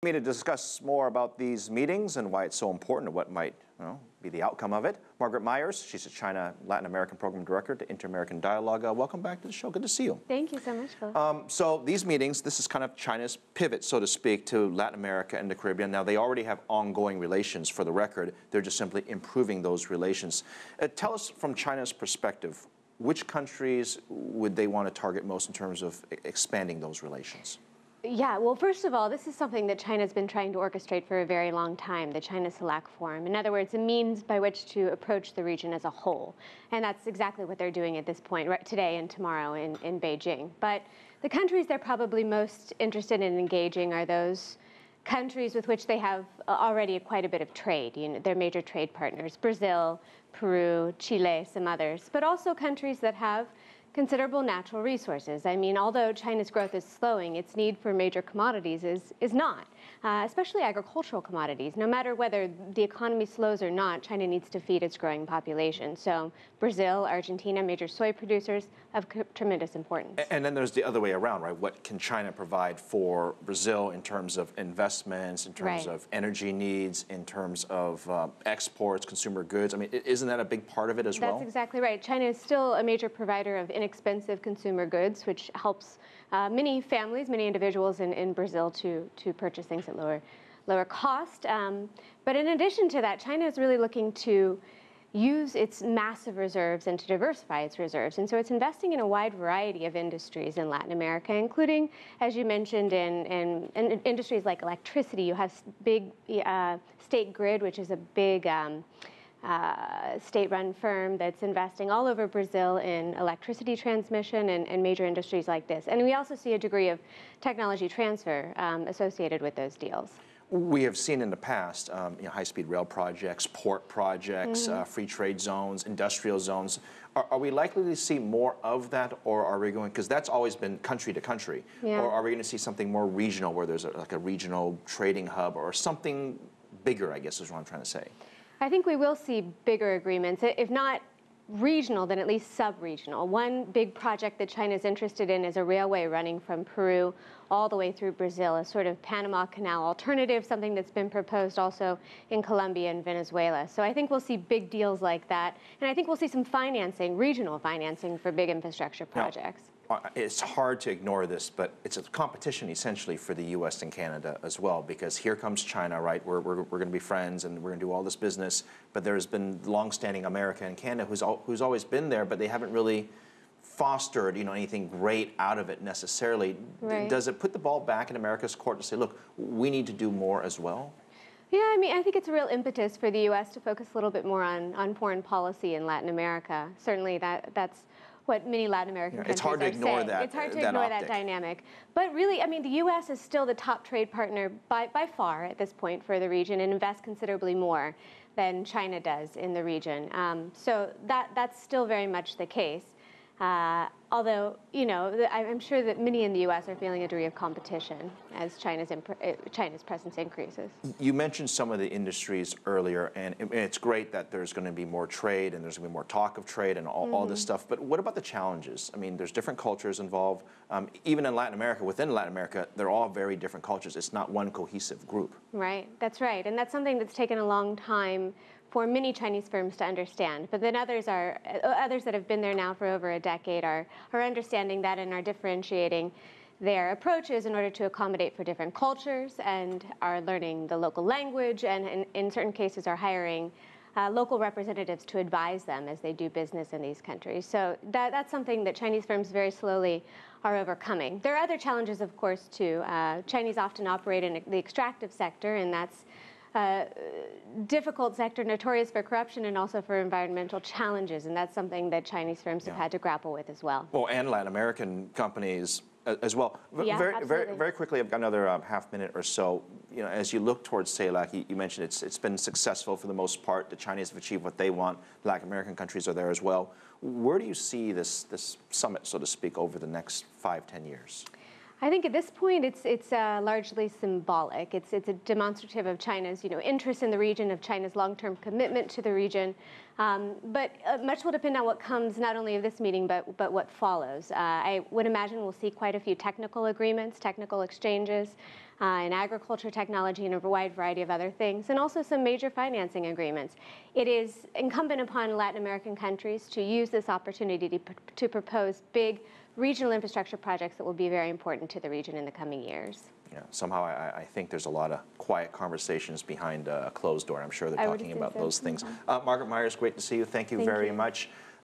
Me to discuss more about these meetings and why it's so important and what might be the outcome of it. Margaret Meyers, she's a China Latin American Program Director to Inter-American Dialogue. Welcome back to the show. Good to see you. Thank you so much, Phil. So these meetings, this is kind of China's pivot, so to speak, to Latin America and the Caribbean. Now, they already have ongoing relations, for the record. They're just simply improving those relations. Tell us from China's perspective, which countries would they want to target most in terms of expanding those relations? Yeah, well, first of all, this is something that China's been trying to orchestrate for a very long time, the China-CELAC Forum. In other words, a means by which to approach the region as a whole. And that's exactly what they're doing at this point, right, today and tomorrow in Beijing. But the countries they're probably most interested in engaging are those countries with which they have already quite a bit of trade. You know, they're major trade partners: Brazil, Peru, Chile, some others, but also countries that have considerable natural resources. I mean, although China's growth is slowing, its need for major commodities is not, especially agricultural commodities. No matter whether the economy slows or not, China needs to feed its growing population. So Brazil, Argentina, major soy producers, of tremendous importance. And then there's the other way around, right? What can China provide for Brazil in terms of investments, in terms of energy needs, in terms of exports, consumer goods? I mean, isn't that a big part of it as well? That's exactly right. China is still a major provider of inexpensive consumer goods, which helps many families, many individuals in Brazil to purchase things at lower cost. But in addition to that, China is really looking to use its massive reserves and to diversify its reserves. And so it's investing in a wide variety of industries in Latin America, including, as you mentioned, in industries like electricity. You have big State Grid, which is a big state-run firm that's investing all over Brazil in electricity transmission and major industries like this. And we also see a degree of technology transfer associated with those deals. We have seen in the past high-speed rail projects, port projects, free trade zones, industrial zones. Are we likely to see more of that, or are we going, because that's always been country to country, or are we going to see something more regional where there's like a regional trading hub or something bigger, I guess is what I'm trying to say? I think we will see bigger agreements, if not regional, then at least sub-regional. One big project that China is interested in is a railway running from Peru all the way through Brazil, a sort of Panama Canal alternative, something that's been proposed also in Colombia and Venezuela. So I think we'll see big deals like that. And I think we'll see some financing, regional financing for big infrastructure projects. It's hard to ignore this, but it's a competition essentially for the U.S. and Canada as well, because here comes China, right? We're going to be friends and we're going to do all this business, but there's been longstanding America and Canada who's always been there, but they haven't really fostered anything great out of it necessarily. Right. Does it put the ball back in America's court to say, look, we need to do more as well? Yeah, I mean, I think it's a real impetus for the U.S. to focus a little bit more on foreign policy in Latin America. Certainly that's what many Latin American countries it's hard to ignore saying. that. It's hard to ignore that dynamic. But really, I mean, the U.S. is still the top trade partner by far at this point for the region and invests considerably more than China does in the region. So that's still very much the case. Although, I'm sure that many in the U.S. are feeling a degree of competition as China's presence increases. You mentioned some of the industries earlier, and it's great that there's going to be more trade and there's going to be more talk of trade and all this stuff. But what about the challenges? I mean, there's different cultures involved. Even in Latin America, within Latin America, they're all very different cultures. It's not one cohesive group. Right, that's right. And that's something that's taken a long time for many Chinese firms to understand. But then others that have been there now for over a decade are understanding that and are differentiating their approaches in order to accommodate for different cultures and are learning the local language and in certain cases are hiring local representatives to advise them as they do business in these countries. So that's something that Chinese firms very slowly are overcoming. There are other challenges, of course, too. Chinese often operate in the extractive sector, and that's difficult sector, notorious for corruption and also for environmental challenges, and that's something that Chinese firms have had to grapple with as well. Well, and Latin American companies as well. Yeah, very quickly, I've got another half minute or so. As you look towards CELAC, you mentioned it's been successful for the most part. The Chinese have achieved what they want. Latin American countries are there as well. Where do you see this summit, so to speak, over the next 5-10 years? I think at this point it's largely symbolic. It's a demonstrative of China's interest in the region, of China's long-term commitment to the region. But much will depend on what comes not only of this meeting but what follows. I would imagine we'll see quite a few technical agreements, technical exchanges. in agriculture technology, and a wide variety of other things, and also some major financing agreements. It is incumbent upon Latin American countries to use this opportunity to propose big regional infrastructure projects that will be very important to the region in the coming years. Yeah, somehow I think there's a lot of quiet conversations behind a closed door. I'm sure they're talking about those things. Margaret Meyers, great to see you. Thank you very much.